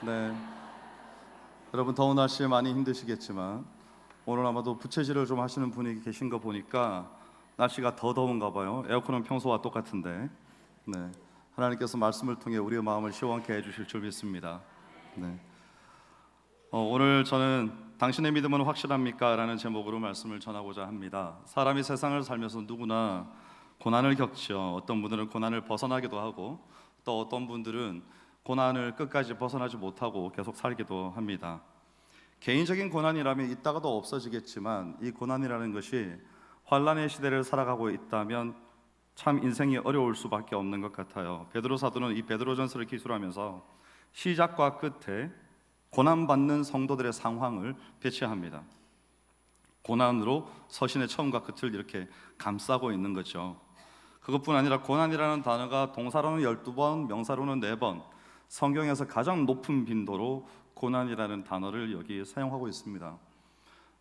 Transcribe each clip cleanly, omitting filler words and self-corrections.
네, 여러분 더운 날씨에 많이 힘드시겠지만 오늘 아마도 부채질을 좀 하시는 분이 계신 거 보니까 날씨가 더 더운가 봐요. 에어컨은 평소와 똑같은데, 네, 하나님께서 말씀을 통해 우리의 마음을 시원케 해주실 줄 믿습니다. 네, 오늘 저는 당신의 믿음은 확실합니까? 라는 제목으로 말씀을 전하고자 합니다. 사람이 세상을 살면서 누구나 고난을 겪죠. 어떤 분들은 고난을 벗어나기도 하고 또 어떤 분들은 고난을 끝까지 벗어나지 못하고 계속 살기도 합니다. 개인적인 고난이라면 있다가도 없어지겠지만 이 고난이라는 것이 환란의 시대를 살아가고 있다면 참 인생이 어려울 수밖에 없는 것 같아요. 베드로 사도는 이 베드로전서를 기술하면서 시작과 끝에 고난받는 성도들의 상황을 배치합니다. 고난으로 서신의 처음과 끝을 이렇게 감싸고 있는 거죠. 그것뿐 아니라 고난이라는 단어가 동사로는 12번, 명사로는 4번, 성경에서 가장 높은 빈도로 고난이라는 단어를 여기 사용하고 있습니다.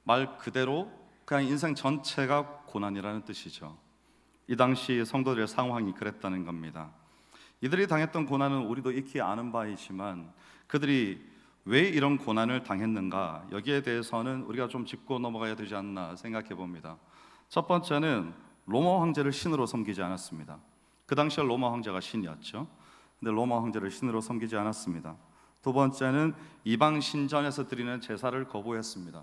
말 그대로 그냥 인생 전체가 고난이라는 뜻이죠. 이 당시 성도들의 상황이 그랬다는 겁니다. 이들이 당했던 고난은 우리도 익히 아는 바이지만 그들이 왜 이런 고난을 당했는가, 여기에 대해서는 우리가 좀 짚고 넘어가야 되지 않나 생각해 봅니다. 첫 번째는 로마 황제를 신으로 섬기지 않았습니다. 그 당시에 로마 황제가 신이었죠. 근데 로마 황제를 신으로 섬기지 않았습니다. 두 번째는 이방 신전에서 드리는 제사를 거부했습니다.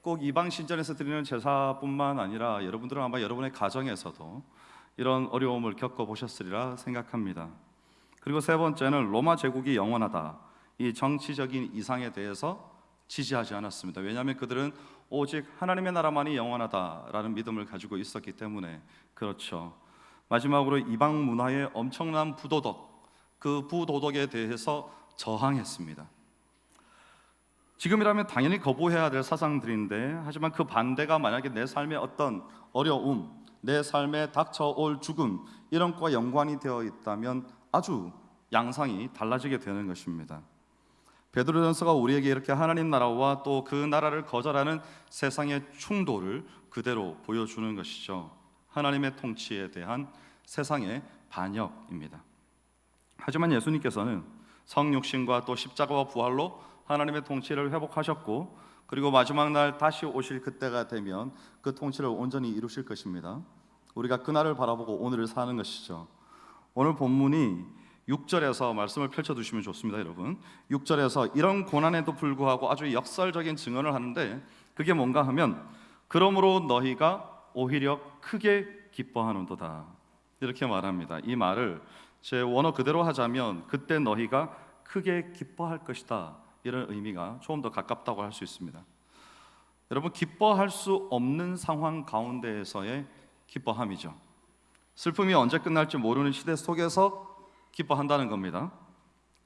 꼭 이방 신전에서 드리는 제사뿐만 아니라 여러분들은 아마 여러분의 가정에서도 이런 어려움을 겪어보셨으리라 생각합니다. 그리고 세 번째는 로마 제국이 영원하다, 이 정치적인 이상에 대해서 지지하지 않았습니다. 왜냐하면 그들은 오직 하나님의 나라만이 영원하다라는 믿음을 가지고 있었기 때문에 그렇죠. 마지막으로 이방 문화의 엄청난 부도덕, 그 부도덕에 대해서 저항했습니다. 지금이라면 당연히 거부해야 될 사상들인데, 하지만 그 반대가 만약에 내 삶의 어떤 어려움, 내 삶에 닥쳐올 죽음, 이런 것과 연관이 되어 있다면 아주 양상이 달라지게 되는 것입니다. 베드로전서가 우리에게 이렇게 하나님 나라와 또 그 나라를 거절하는 세상의 충돌을 그대로 보여주는 것이죠. 하나님의 통치에 대한 세상의 반역입니다. 하지만 예수님께서는 성육신과 또 십자가와 부활로 하나님의 통치를 회복하셨고, 그리고 마지막 날 다시 오실 그때가 되면 그 통치를 온전히 이루실 것입니다. 우리가 그날을 바라보고 오늘을 사는 것이죠. 오늘 본문이 6절에서 말씀을 펼쳐두시면 좋습니다. 여러분, 6절에서 이런 고난에도 불구하고 아주 역설적인 증언을 하는데, 그게 뭔가 하면 그러므로 너희가 오히려 크게 기뻐하는도다, 이렇게 말합니다. 이 말을 제 원어 그대로 하자면 그때 너희가 크게 기뻐할 것이다, 이런 의미가 조금 더 가깝다고 할 수 있습니다. 여러분, 기뻐할 수 없는 상황 가운데에서의 기뻐함이죠. 슬픔이 언제 끝날지 모르는 시대 속에서 기뻐한다는 겁니다.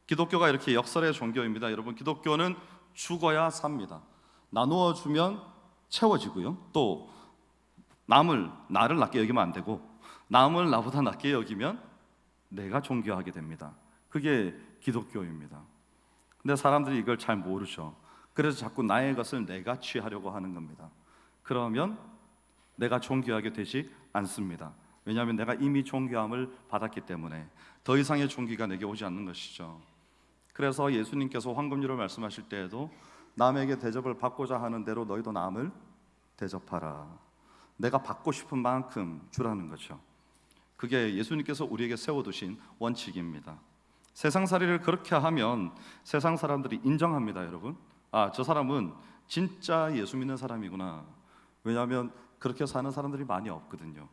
기독교가 이렇게 역설의 종교입니다. 여러분, 기독교는 죽어야 삽니다. 나누어 주면 채워지고요, 또 나를 낮게 여기면 안 되고 남을 나보다 낮게 여기면 내가 존귀하게 됩니다. 그게 기독교입니다. 근데 사람들이 이걸 잘 모르죠. 그래서 자꾸 나의 것을 내가 취하려고 하는 겁니다. 그러면 내가 존귀하게 되지 않습니다. 왜냐하면 내가 이미 존귀함을 받았기 때문에 더 이상의 존귀가 내게 오지 않는 것이죠. 그래서 예수님께서 황금률을 말씀하실 때에도 남에게 대접을 받고자 하는 대로 너희도 남을 대접하라, 내가 받고 싶은 만큼 주라는 거죠. 그게 예수님께서 우리에게 세워두신 원칙입니다. 세상살이를 그렇게 하면 세상 사람들이 인정합니다. 여러분, 저 사람은 진짜 예수 믿는 사람이구나. 왜냐하면 그렇게 사는 사람들이 많이 없거든요.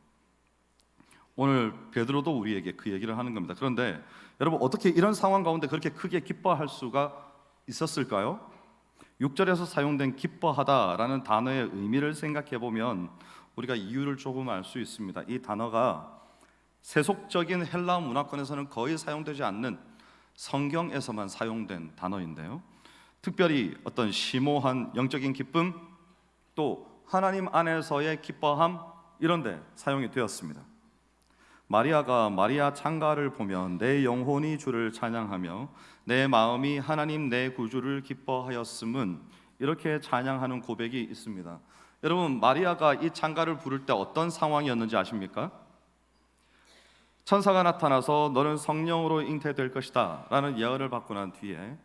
오늘 베드로도 우리에게 그 얘기를 하는 겁니다. 그런데 여러분, 어떻게 이런 상황 가운데 그렇게 크게 기뻐할 수가 있었을까요? 6절에서 사용된 기뻐하다라는 단어의 의미를 생각해 보면 우리가 이유를 조금 알 수 있습니다. 이 단어가 세속적인 헬라 문화권에서는 거의 사용되지 않는 성경에서만 사용된 단어인데요, 특별히 어떤 심오한 영적인 기쁨, 또 하나님 안에서의 기뻐함, 이런 데 사용이 되었습니다. 마리아가 마리아 창가를 보면 내 영혼이 주를 찬양하며 내 마음이 하나님 내 구주를 기뻐하였음은, 이렇게 찬양하는 고백이 있습니다. 여러분, 마리아가 이 창가를 부를 때 어떤 상황이었는지 아십니까? 천사가 나타나서 너는 성령으로 잉태될 것이다 라는 예언을 받고 난 뒤에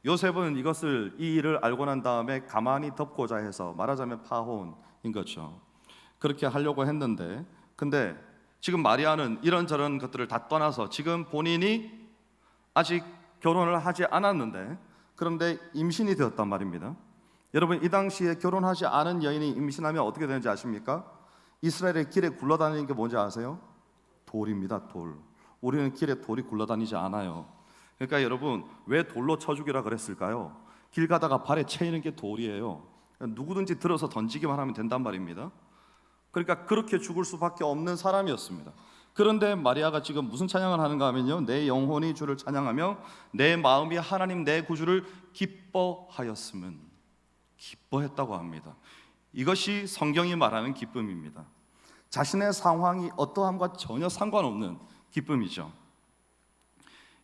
요셉은 이 일을 알고 난 다음에 가만히 덮고자 해서 말하자면 파혼인 거죠. 그렇게 하려고 했는데, 근데 지금 마리아는 이런저런 것들을 다 떠나서 지금 본인이 아직 결혼을 하지 않았는데, 그런데 임신이 되었단 말입니다. 여러분, 이 당시에 결혼하지 않은 여인이 임신하면 어떻게 되는지 아십니까? 이스라엘의 길에 굴러다니는 게 뭔지 아세요? 돌입니다. 돌. 우리는 길에 돌이 굴러다니지 않아요. 그러니까 여러분, 왜 돌로 쳐 죽이라 그랬을까요? 길 가다가 발에 채이는 게 돌이에요. 누구든지 들어서 던지기만 하면 된단 말입니다. 그러니까 그렇게 죽을 수밖에 없는 사람이었습니다. 그런데 마리아가 지금 무슨 찬양을 하는가 하면요, 내 영혼이 주를 찬양하며 내 마음이 하나님 내 구주를 기뻐하였음은, 기뻐했다고 합니다. 이것이 성경이 말하는 기쁨입니다. 자신의 상황이 어떠함과 전혀 상관없는 기쁨이죠.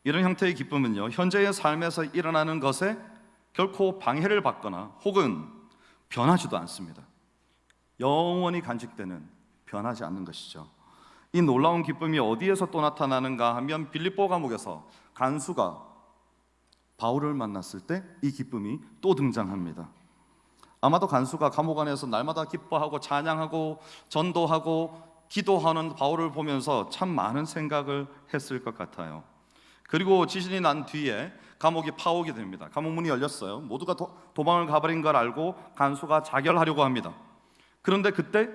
이런 형태의 기쁨은요, 현재의 삶에서 일어나는 것에 결코 방해를 받거나 혹은 변하지도 않습니다. 영원히 간직되는, 변하지 않는 것이죠. 이 놀라운 기쁨이 어디에서 또 나타나는가 하면 빌립보 감옥에서 간수가 바울을 만났을 때 이 기쁨이 또 등장합니다. 아마도 간수가 감옥 안에서 날마다 기뻐하고 찬양하고 전도하고 기도하는 바울을 보면서 참 많은 생각을 했을 것 같아요. 그리고 지진이 난 뒤에 감옥이 파오게 됩니다. 감옥 문이 열렸어요. 모두가 도망을 가버린 걸 알고 간수가 자결하려고 합니다. 그런데 그때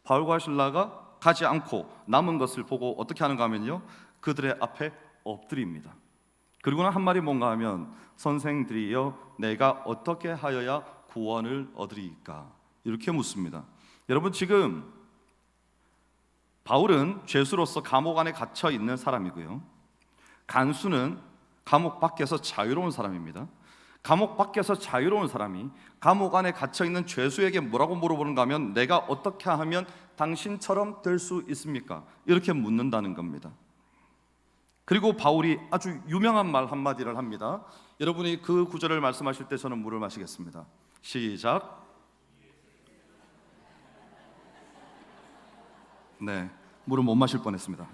바울과 실라가 가지 않고 남은 것을 보고 어떻게 하는가 하면요, 그들의 앞에 엎드립니다. 그리고는 한 말이 뭔가 하면, 선생들이여 내가 어떻게 하여야 구원을 얻으리이까, 이렇게 묻습니다. 여러분, 지금 바울은 죄수로서 감옥 안에 갇혀 있는 사람이고요, 간수는 감옥 밖에서 자유로운 사람입니다. 감옥 밖에서 자유로운 사람이 감옥 안에 갇혀 있는 죄수에게 뭐라고 물어보는가 하면, 내가 어떻게 하면 당신처럼 될 수 있습니까? 이렇게 묻는다는 겁니다. 그리고 바울이 아주 유명한 말 한마디를 합니다. 여러분이 그 구절을 말씀하실 때 저는 물을 마시겠습니다. 시작. 네, 물을 못 마실 뻔했습니다.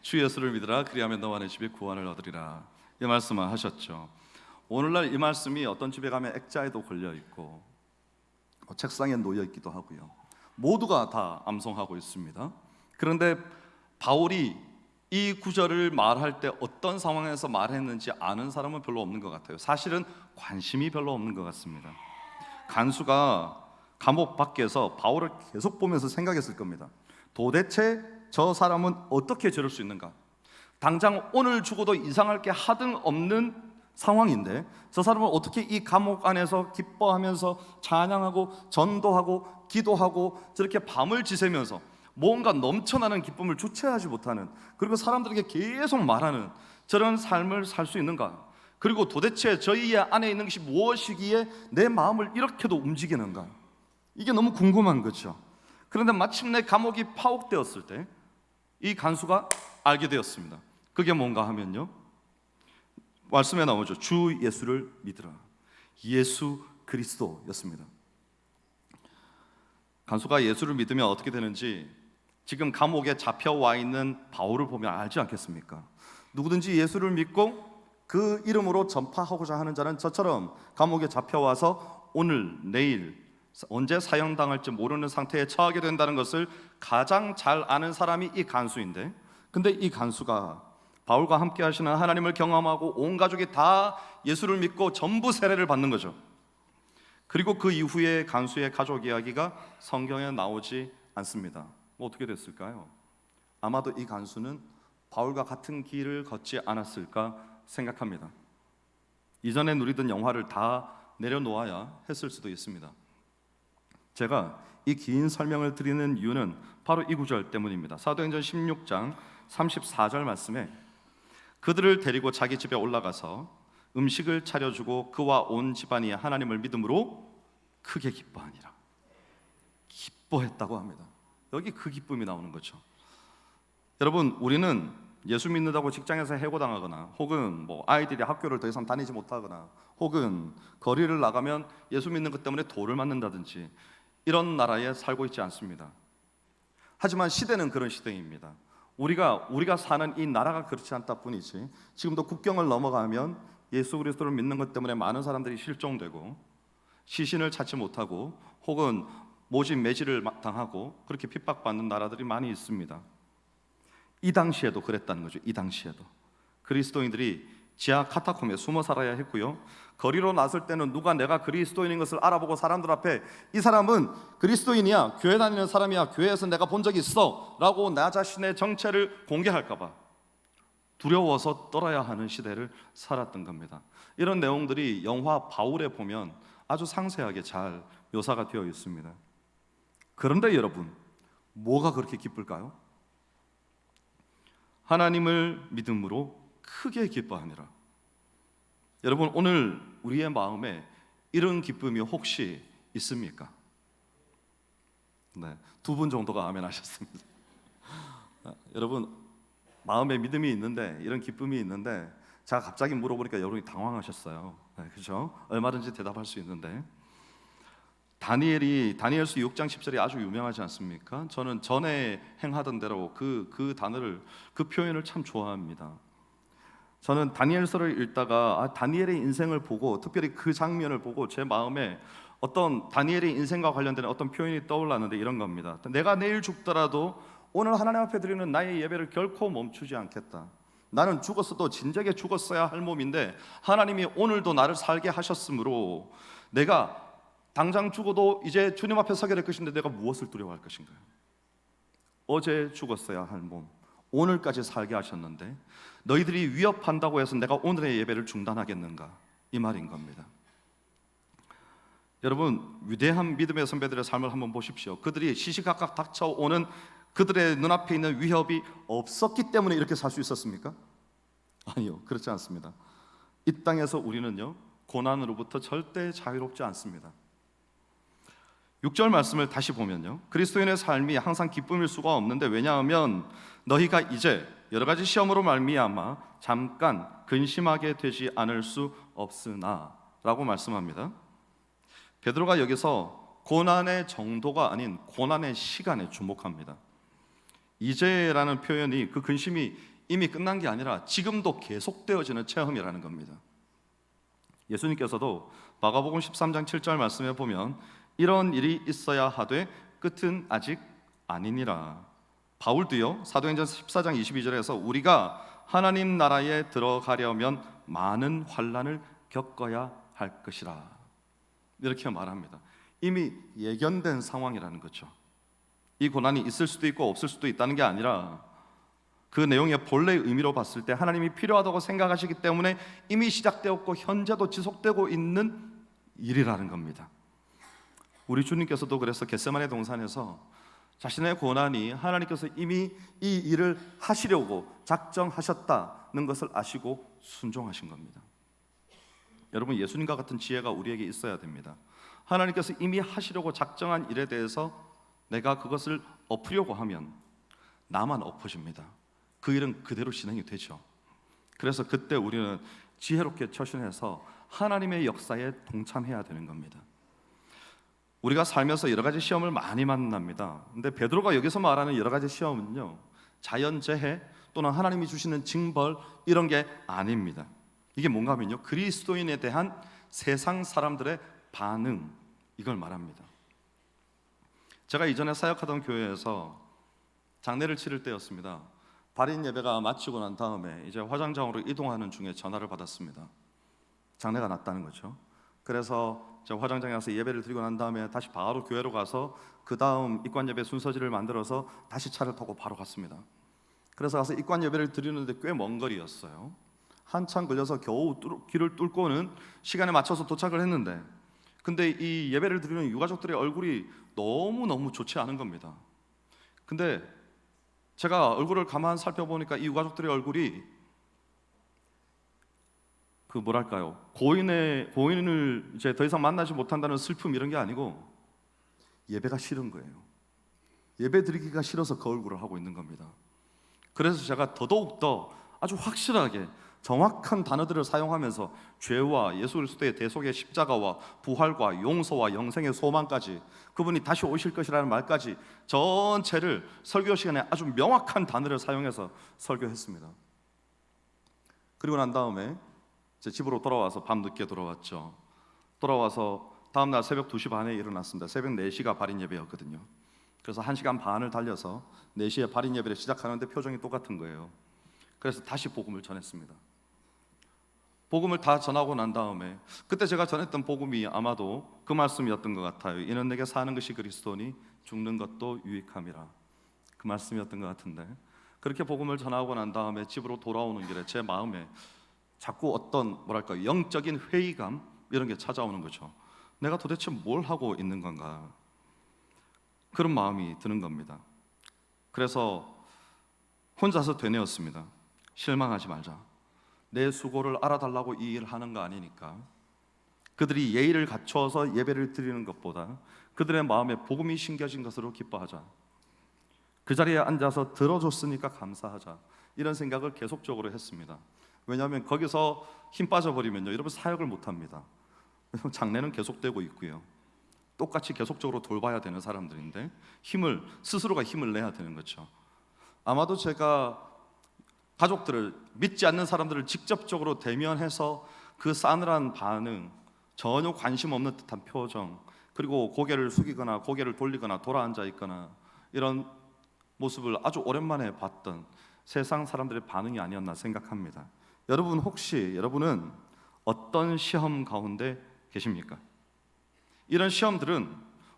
주 예수를 믿으라, 그리하면 너와 내 집이 구원을 얻으리라, 이 말씀을 하셨죠. 오늘날 이 말씀이 어떤 집에 가면 액자에도 걸려 있고 책상에 놓여 있기도 하고요, 모두가 다 암송하고 있습니다. 그런데 바울이 이 구절을 말할 때 어떤 상황에서 말했는지 아는 사람은 별로 없는 것 같아요. 사실은 관심이 별로 없는 것 같습니다. 간수가 감옥 밖에서 바울을 계속 보면서 생각했을 겁니다. 도대체 저 사람은 어떻게 저럴 수 있는가? 당장 오늘 죽어도 이상할 게 하등 없는 상황인데 저 사람은 어떻게 이 감옥 안에서 기뻐하면서 찬양하고 전도하고 기도하고 저렇게 밤을 지새면서 뭔가 넘쳐나는 기쁨을 주체하지 못하는, 그리고 사람들에게 계속 말하는 저런 삶을 살 수 있는가? 그리고 도대체 저희 안에 있는 것이 무엇이기에 내 마음을 이렇게도 움직이는가? 이게 너무 궁금한 거죠. 그런데 마침내 감옥이 파옥되었을 때 이 간수가 알게 되었습니다. 그게 뭔가 하면요, 말씀에 나오죠. 주 예수를 믿으라. 예수 그리스도였습니다. 간수가 예수를 믿으면 어떻게 되는지 지금 감옥에 잡혀와 있는 바울을 보면 알지 않겠습니까? 누구든지 예수를 믿고 그 이름으로 전파하고자 하는 자는 저처럼 감옥에 잡혀와서 오늘 내일 언제 사형당할지 모르는 상태에 처하게 된다는 것을 가장 잘 아는 사람이 이 간수인데, 근데 이 간수가 바울과 함께 하시는 하나님을 경험하고 온 가족이 다 예수를 믿고 전부 세례를 받는 거죠. 그리고 그 이후에 간수의 가족 이야기가 성경에 나오지 않습니다. 뭐 어떻게 됐을까요? 아마도 이 간수는 바울과 같은 길을 걷지 않았을까 생각합니다. 이전에 누리던 영화를 다 내려놓아야 했을 수도 있습니다. 제가 이 긴 설명을 드리는 이유는 바로 이 구절 때문입니다. 사도행전 16장 34절 말씀에 그들을 데리고 자기 집에 올라가서 음식을 차려주고 그와 온 집안이 하나님을 믿음으로 크게 기뻐하니라. 기뻐했다고 합니다. 여기 그 기쁨이 나오는 거죠. 여러분, 우리는 예수 믿는다고 직장에서 해고당하거나 혹은 아이들이 학교를 더 이상 다니지 못하거나 혹은 거리를 나가면 예수 믿는 것 때문에 돌을 맞는다든지 이런 나라에 살고 있지 않습니다. 하지만 시대는 그런 시대입니다. 우리가 사는 이 나라가 그렇지 않다 뿐이지 지금도 국경을 넘어가면 예수 그리스도를 믿는 것 때문에 많은 사람들이 실종되고 시신을 찾지 못하고 혹은 모진 매질을 당하고 그렇게 핍박받는 나라들이 많이 있습니다. 이 당시에도 그랬다는 거죠. 이 당시에도 그리스도인들이 지하 카타콤에 숨어 살아야 했고요. 거리로 나설 때는 누가 내가 그리스도인인 것을 알아보고 사람들 앞에 이 사람은 그리스도인이야, 교회 다니는 사람이야, 교회에서 내가 본 적이 있어 라고 나 자신의 정체를 공개할까 봐 두려워서 떨어야 하는 시대를 살았던 겁니다. 이런 내용들이 영화 바울에 보면 아주 상세하게 잘 묘사가 되어 있습니다. 그런데 여러분, 뭐가 그렇게 기쁠까요? 하나님을 믿음으로 크게 기뻐하니라. 여러분, 오늘 우리의 마음에 이런 기쁨이 혹시 있습니까? 네, 2분 정도가 아멘 하셨습니다. 여러분, 마음에 믿음이 있는데 이런 기쁨이 있는데 제가 갑자기 물어보니까 여러분이 당황하셨어요. 네, 그렇죠? 얼마든지 대답할 수 있는데 다니엘서 6장 10절이 아주 유명하지 않습니까? 저는 전에 행하던 대로 그 단어를 그 표현을 참 좋아합니다. 저는 다니엘서를 읽다가 다니엘의 인생을 보고 특별히 그 장면을 보고 제 마음에 어떤 다니엘의 인생과 관련된 어떤 표현이 떠올랐는데 이런 겁니다. 내가 내일 죽더라도 오늘 하나님 앞에 드리는 나의 예배를 결코 멈추지 않겠다. 나는 죽었어도 진작에 죽었어야 할 몸인데 하나님이 오늘도 나를 살게 하셨으므로 내가 당장 죽어도 이제 주님 앞에 서게 될 것인데 내가 무엇을 두려워할 것인가요? 어제 죽었어야 할 몸, 오늘까지 살게 하셨는데 너희들이 위협한다고 해서 내가 오늘의 예배를 중단하겠는가? 이 말인 겁니다. 여러분, 위대한 믿음의 선배들의 삶을 한번 보십시오. 그들이 시시각각 닥쳐오는 그들의 눈앞에 있는 위협이 없었기 때문에 이렇게 살 수 있었습니까? 아니요, 그렇지 않습니다. 이 땅에서 우리는요, 고난으로부터 절대 자유롭지 않습니다. 6절 말씀을 다시 보면요, 그리스도인의 삶이 항상 기쁨일 수가 없는데 왜냐하면 너희가 이제 여러 가지 시험으로 말미암아 잠깐 근심하게 되지 않을 수 없으나 라고 말씀합니다. 베드로가 여기서 고난의 정도가 아닌 고난의 시간에 주목합니다. 이제라는 표현이 그 근심이 이미 끝난 게 아니라 지금도 계속되어지는 체험이라는 겁니다. 예수님께서도 마가복음 13장 7절 말씀에 보면 이런 일이 있어야 하되 끝은 아직 아니니라. 바울도요, 사도행전 14장 22절에서 우리가 하나님 나라에 들어가려면 많은 환난을 겪어야 할 것이라 이렇게 말합니다. 이미 예견된 상황이라는 거죠. 이 고난이 있을 수도 있고 없을 수도 있다는 게 아니라 그 내용의 본래의 의미로 봤을 때 하나님이 필요하다고 생각하시기 때문에 이미 시작되었고 현재도 지속되고 있는 일이라는 겁니다. 우리 주님께서도 그래서 겟세마네 동산에서 자신의 고난이 하나님께서 이미 이 일을 하시려고 작정하셨다는 것을 아시고 순종하신 겁니다. 여러분, 예수님과 같은 지혜가 우리에게 있어야 됩니다. 하나님께서 이미 하시려고 작정한 일에 대해서 내가 그것을 엎으려고 하면 나만 엎어집니다. 그 일은 그대로 진행이 되죠. 그래서 그때 우리는 지혜롭게 처신해서 하나님의 역사에 동참해야 되는 겁니다. 우리가 살면서 여러 가지 시험을 많이 만납니다. 근데 베드로가 여기서 말하는 여러 가지 시험은요, 자연재해 또는 하나님이 주시는 징벌 이런 게 아닙니다. 이게 뭔가 하면요, 그리스도인에 대한 세상 사람들의 반응, 이걸 말합니다. 제가 이전에 사역하던 교회에서 장례를 치를 때였습니다. 발인 예배가 마치고 난 다음에 이제 화장장으로 이동하는 중에 전화를 받았습니다. 장례가 났다는 거죠. 그래서 화장장에 가서 예배를 드리고 난 다음에 다시 바로 교회로 가서 그 다음 입관 예배 순서지를 만들어서 다시 차를 타고 바로 갔습니다. 그래서 가서 입관 예배를 드리는데 꽤 먼 거리였어요. 한참 걸려서 겨우 길을 뚫고는 시간에 맞춰서 도착을 했는데 근데 이 예배를 드리는 유가족들의 얼굴이 너무너무 좋지 않은 겁니다. 근데 제가 얼굴을 가만 살펴보니까 이 유가족들의 얼굴이 그 뭐랄까요, 고인을 이제 더 이상 만나지 못한다는 슬픔 이런 게 아니고 예배가 싫은 거예요. 예배 드리기가 싫어서 그 얼굴을 하고 있는 겁니다. 그래서 제가 더더욱 더 아주 확실하게 정확한 단어들을 사용하면서 죄와 예수 그리스도의 대속의 십자가와 부활과 용서와 영생의 소망까지, 그분이 다시 오실 것이라는 말까지 전체를 설교 시간에 아주 명확한 단어를 사용해서 설교했습니다. 그리고 난 다음에 제 집으로 돌아와서 밤늦게 돌아왔죠. 돌아와서 다음날 새벽 2시 반에 일어났습니다. 새벽 4시가 발인 예배였거든요. 그래서 1시간 반을 달려서 4시에 발인 예배를 시작하는데 표정이 똑같은 거예요. 그래서 다시 복음을 전했습니다. 복음을 다 전하고 난 다음에 그때 제가 전했던 복음이 아마도 그 말씀이었던 것 같아요. 이는 내게 사는 것이 그리스도니 죽는 것도 유익함이라. 그 말씀이었던 것 같은데, 그렇게 복음을 전하고 난 다음에 집으로 돌아오는 길에 제 마음에 자꾸 어떤 영적인 회의감 이런 게 찾아오는 거죠. 내가 도대체 뭘 하고 있는 건가, 그런 마음이 드는 겁니다. 그래서 혼자서 되뇌었습니다. 실망하지 말자. 내 수고를 알아달라고 이 일을 하는 거 아니니까, 그들이 예의를 갖춰서 예배를 드리는 것보다 그들의 마음에 복음이 심겨진 것으로 기뻐하자. 그 자리에 앉아서 들어줬으니까 감사하자. 이런 생각을 계속적으로 했습니다. 왜냐하면 거기서 힘 빠져버리면요, 여러분 사역을 못합니다. 장례는 계속되고 있고요, 똑같이 계속적으로 돌봐야 되는 사람들인데 스스로가 힘을 내야 되는 거죠. 아마도 제가 가족들을, 믿지 않는 사람들을 직접적으로 대면해서 그 싸늘한 반응, 전혀 관심 없는 듯한 표정, 그리고 고개를 숙이거나 고개를 돌리거나 돌아앉아 있거나 이런 모습을 아주 오랜만에 봤던 세상 사람들의 반응이 아니었나 생각합니다. 여러분, 혹시 여러분은 어떤 시험 가운데 계십니까? 이런 시험들은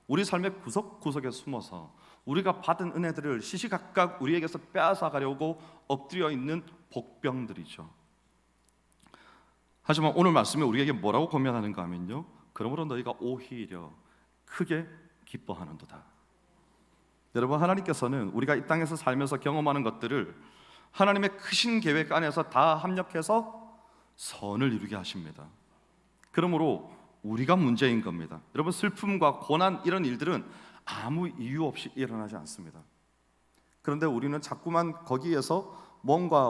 우리 삶의 구석구석에 숨어서 우리가 받은 은혜들을 시시각각 우리에게서 빼앗아가려고 엎드려 있는 복병들이죠. 하지만 오늘 말씀에 우리에게 뭐라고 권면하는가 하면요, 그러므로 너희가 오히려 크게 기뻐하는도다. 여러분, 하나님께서는 우리가 이 땅에서 살면서 경험하는 것들을 하나님의 크신 계획 안에서 다 합력해서 선을 이루게 하십니다. 그러므로 우리가 문제인 겁니다. 여러분, 슬픔과 고난 이런 일들은 아무 이유 없이 일어나지 않습니다. 그런데 우리는 자꾸만 거기에서 뭔가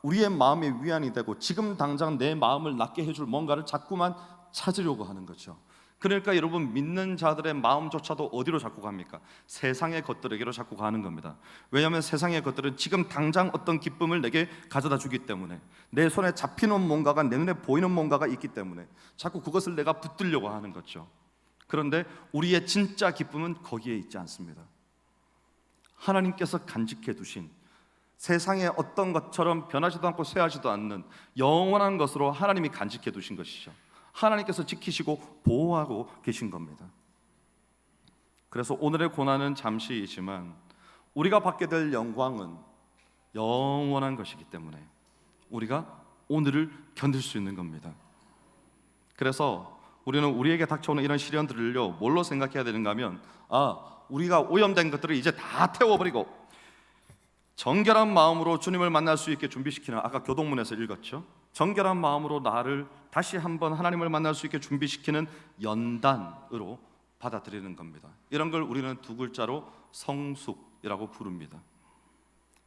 우리의 마음의 위안이 되고 지금 당장 내 마음을 낫게 해줄 뭔가를 자꾸만 찾으려고 하는 거죠. 그러니까 여러분, 믿는 자들의 마음조차도 어디로 자꾸 갑니까? 세상의 것들에게로 자꾸 가는 겁니다. 왜냐하면 세상의 것들은 지금 당장 어떤 기쁨을 내게 가져다 주기 때문에, 내 손에 잡히는 뭔가가, 내 눈에 보이는 뭔가가 있기 때문에 자꾸 그것을 내가 붙들려고 하는 거죠. 그런데 우리의 진짜 기쁨은 거기에 있지 않습니다. 하나님께서 간직해 두신 세상의 어떤 것처럼 변하지도 않고 쇠하지도 않는 영원한 것으로 하나님이 간직해 두신 것이죠. 하나님께서 지키시고 보호하고 계신 겁니다. 그래서 오늘의 고난은 잠시이지만 우리가 받게 될 영광은 영원한 것이기 때문에 우리가 오늘을 견딜 수 있는 겁니다. 그래서 우리는 우리에게 닥쳐오는 이런 시련들을요, 뭘로 생각해야 되는가 하면, 우리가 오염된 것들을 이제 다 태워버리고 정결한 마음으로 주님을 만날 수 있게 준비시키는, 아까 교동문에서 읽었죠, 정결한 마음으로 나를 다시 한번 하나님을 만날 수 있게 준비시키는 연단으로 받아들이는 겁니다. 이런 걸 우리는 두 글자로 성숙이라고 부릅니다.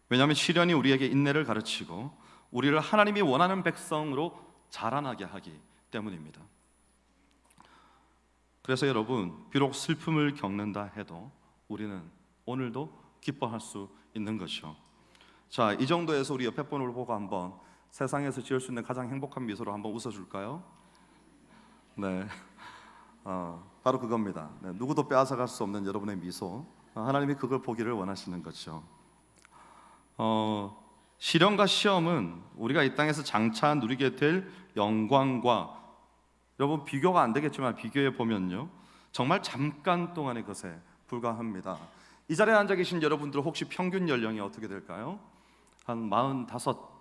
왜냐하면 시련이 우리에게 인내를 가르치고 우리를 하나님이 원하는 백성으로 자라나게 하기 때문입니다. 그래서 여러분, 비록 슬픔을 겪는다 해도 우리는 오늘도 기뻐할 수 있는 것이죠. 자, 이 정도에서 우리 옆에 분을 보고 한번 세상에서 지을 수 있는 가장 행복한 미소로 한번 웃어줄까요? 네, 바로 그겁니다. 네, 누구도 빼앗아갈 수 없는 여러분의 미소, 하나님이 그걸 보기를 원하시는 거죠. 시련과 시험은 우리가 이 땅에서 장차 누리게 될 영광과, 여러분 비교가 안 되겠지만 비교해 보면요, 정말 잠깐 동안의 것에 불과합니다. 이 자리에 앉아 계신 여러분들 혹시 평균 연령이 어떻게 될까요? 한 45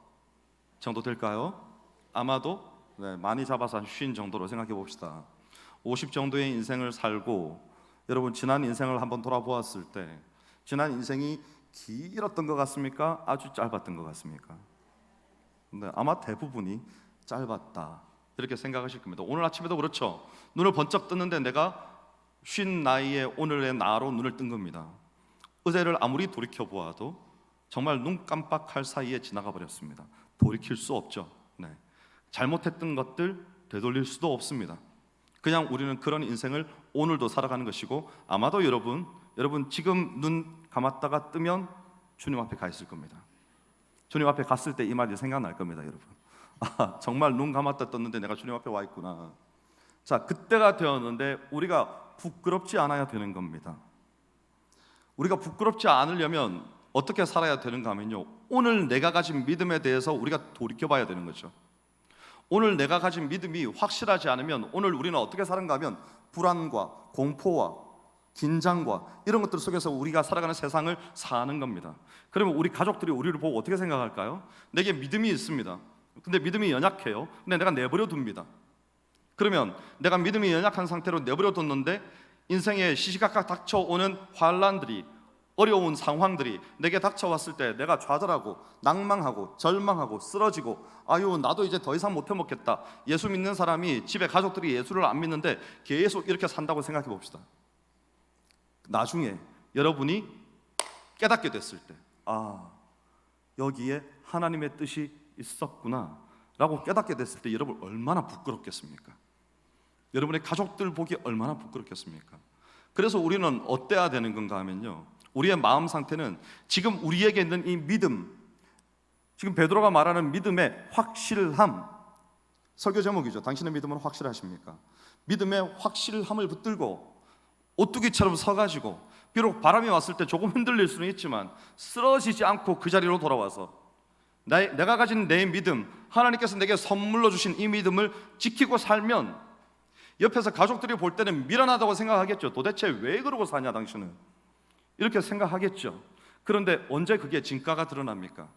정도 될까요? 아마도 많이 잡아서 한 50 정도로 생각해 봅시다. 50 정도의 인생을 살고, 여러분 지난 인생을 한번 돌아보았을 때 지난 인생이 길었던 것 같습니까? 아주 짧았던 것 같습니까? 근데 아마 대부분이 짧았다, 이렇게 생각하실 겁니다. 오늘 아침에도 그렇죠. 눈을 번쩍 떴는데 내가 쉰 나이에 오늘의 나로 눈을 뜬 겁니다. 어제를 아무리 돌이켜 보아도 정말 눈 깜빡할 사이에 지나가 버렸습니다. 돌이킬 수 없죠. 네. 잘못했던 것들 되돌릴 수도 없습니다. 그냥 우리는 그런 인생을 오늘도 살아가는 것이고, 아마도 여러분 지금 눈 감았다가 뜨면 주님 앞에 가 있을 겁니다. 주님 앞에 갔을 때 이 말이 생각날 겁니다, 여러분. 아, 정말 눈 감았다 떴는데 내가 주님 앞에 와 있구나. 자, 그때가 되었는데 우리가 부끄럽지 않아야 되는 겁니다. 우리가 부끄럽지 않으려면 어떻게 살아야 되는가 하면요, 오늘 내가 가진 믿음에 대해서 우리가 돌이켜봐야 되는 거죠. 오늘 내가 가진 믿음이 확실하지 않으면 오늘 우리는 어떻게 사는가 하면 불안과 공포와 긴장과 이런 것들 속에서 우리가 살아가는 세상을 사는 겁니다. 그러면 우리 가족들이 우리를 보고 어떻게 생각할까요? 내게 믿음이 있습니다. 근데 믿음이 연약해요. 근데 내가 내버려 둡니다. 그러면 내가 믿음이 연약한 상태로 내버려 뒀는데 인생에 시시각각 닥쳐오는 환난들이, 어려운 상황들이 내게 닥쳐왔을 때 내가 좌절하고 낭망하고 절망하고 쓰러지고, 아유 나도 이제 더 이상 못해 먹겠다. 예수 믿는 사람이 집에 가족들이 예수를 안 믿는데 계속 이렇게 산다고 생각해 봅시다. 나중에 여러분이 깨닫게 됐을 때, 아 여기에 하나님의 뜻이 있었구나 라고 깨닫게 됐을 때 여러분 얼마나 부끄럽겠습니까? 여러분의 가족들 보기 얼마나 부끄럽겠습니까? 그래서 우리는 어때야 되는 건가 하면요, 우리의 마음 상태는 지금 우리에게 있는 이 믿음, 지금 베드로가 말하는 믿음의 확실함, 설교 제목이죠. 당신의 믿음은 확실하십니까? 믿음의 확실함을 붙들고 오뚜기처럼 서가지고, 비록 바람이 왔을 때 조금 흔들릴 수는 있지만 쓰러지지 않고 그 자리로 돌아와서 내가 가진 내 믿음, 하나님께서 내게 선물로 주신 이 믿음을 지키고 살면 옆에서 가족들이 볼 때는 미련하다고 생각하겠죠. 도대체 왜 그러고 사냐 당신은, 이렇게 생각하겠죠. 그런데 언제 그게 진가가 드러납니까?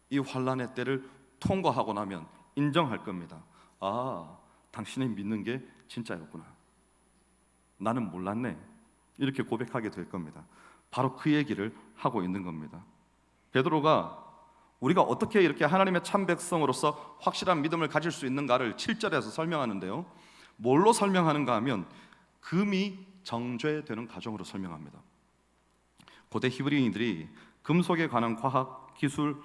이 환난의 때를 통과하고 나면 인정할 겁니다. 아, 당신이 믿는 게 진짜였구나, 나는 몰랐네, 이렇게 고백하게 될 겁니다. 바로 그 얘기를 하고 있는 겁니다. 베드로가 우리가 어떻게 이렇게 하나님의 참 백성으로서 확실한 믿음을 가질 수 있는가를 7절에서 설명하는데요, 뭘로 설명하는가 하면 금이 정죄되는 과정으로 설명합니다. 고대 히브리인들이 금속에 관한 과학, 기술,